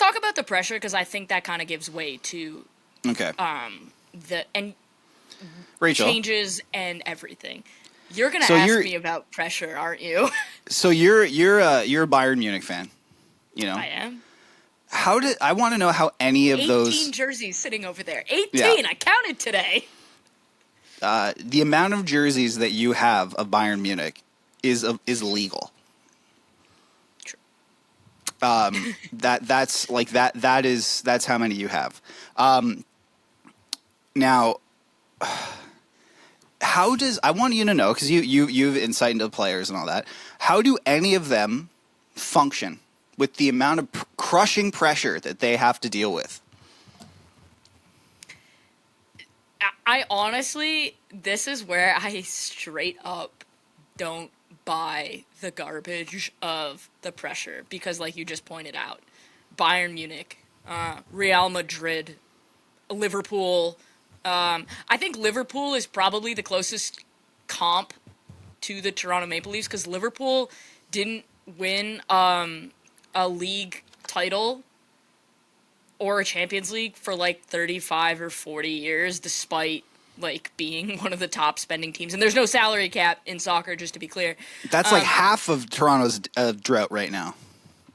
talk about the pressure because I think that kind of gives way to the Rachel, changes and everything. You're gonna ask me about pressure, aren't you? So you're a Bayern Munich fan, you know? I am. I want to know how any of 18 those jerseys sitting over there. 18. I counted today. The amount of jerseys that you have of Bayern Munich is legal. True. That's how many you have. Now, I want you to know, because you've insight into the players and all that. How do any of them function with the amount of crushing pressure that they have to deal with? I honestly, this is where I straight up don't buy the garbage of the pressure because, like you just pointed out, Bayern Munich, Real Madrid, Liverpool. I think Liverpool is probably the closest comp to the Toronto Maple Leafs because Liverpool didn't win a league title or a Champions League for like 35 or 40 years, despite like being one of the top spending teams. And there's no salary cap in soccer, just to be clear. That's like half of Toronto's drought right now.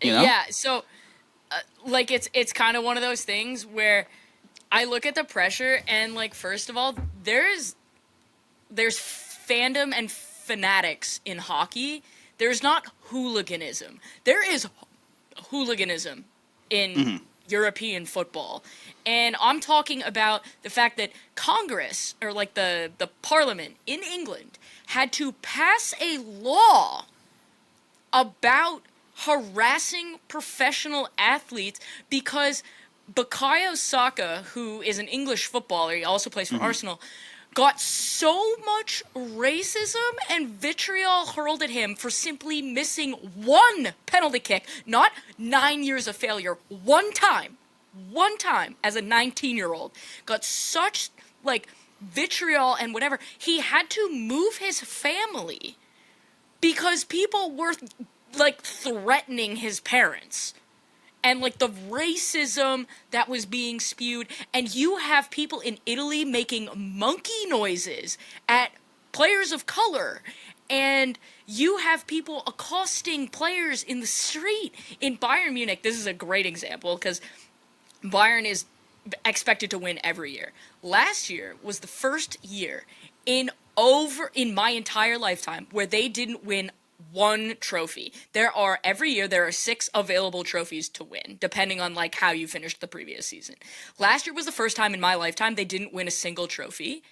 You know? Yeah, so like it's kind of one of those things where I look at the pressure and like first of all, there's fandom and fanatics in hockey. There's not hooliganism. There is hooliganism in European football. And I'm talking about the fact that Congress, or like the Parliament in England, had to pass a law about harassing professional athletes because Bukayo Saka, who is an English footballer, he also plays for Arsenal, got so much racism and vitriol hurled at him for simply missing one penalty kick, not 9 years of failure, one time as a 19-year-old, got such, like, vitriol and whatever, he had to move his family because people were, like, threatening his parents. And, like, the racism that was being spewed. And you have people in Italy making monkey noises at players of color. And you have people accosting players in the street. In Bayern Munich, this is a great example because Bayern is expected to win every year. Last year was the first year in my entire lifetime where they didn't win one trophy. Every year there are 6 available trophies to win, depending on like how you finished the previous season. Last year was the first time in my lifetime they didn't win a single trophy,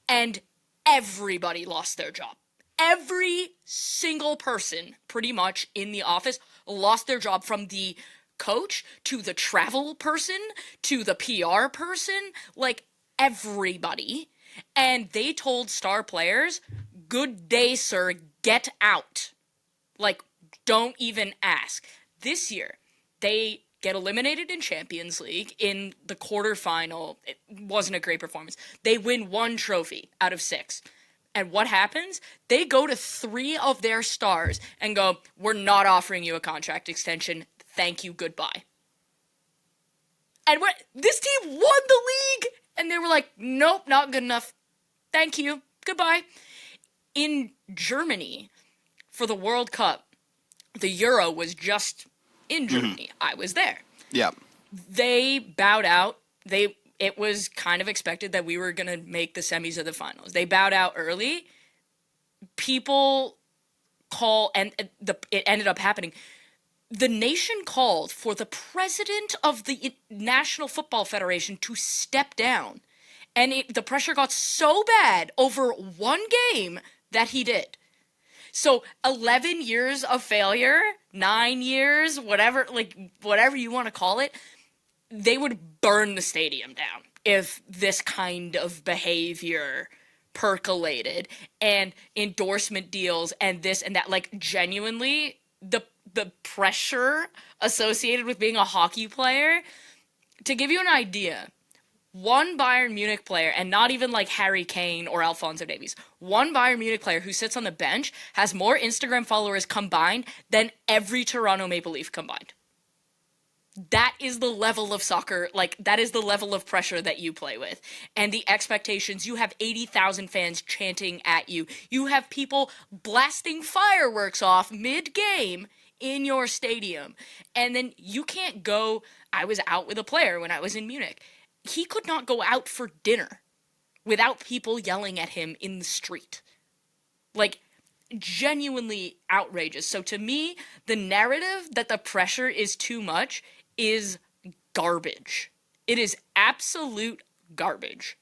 and everybody lost their job. Every single person, pretty much, in the office lost their job, from the coach to the travel person to the PR person, like everybody. And they told star players, "Good day, sir, get out." Like, don't even ask. This year, they get eliminated in Champions League in the quarterfinal. It wasn't a great performance. They win 1 trophy out of 6. And what happens? They go to 3 of their stars and go, "We're not offering you a contract extension. Thank you, goodbye." And this team won the league! And they were like, "Nope, not good enough. Thank you, goodbye." In Germany, for the World Cup, the Euro was just in Germany. I was there. Yeah. They bowed out. It was kind of expected that we were going to make the semis of the finals. They bowed out early. People it ended up happening. The nation called for the president of the National Football Federation to step down. And the pressure got so bad over one game that he did. So 11 years of failure, 9 years, whatever you want to call it, they would burn the stadium down if this kind of behavior percolated, and endorsement deals and this and that. Like, genuinely, the pressure associated with being a hockey player, to give you an idea, one Bayern Munich player, and not even like Harry Kane or Alphonso Davies, one Bayern Munich player who sits on the bench has more Instagram followers combined than every Toronto Maple Leaf combined. that is the level of soccer, like, that is the level of pressure that you play with. And the expectations, you have 80,000 fans chanting at you. You have people blasting fireworks off mid-game in your stadium. And then you can't go, I was out with a player when I was in Munich. He could not go out for dinner without people yelling at him in the street. Like, genuinely outrageous. So to me, the narrative that the pressure is too much is garbage. It is absolute garbage.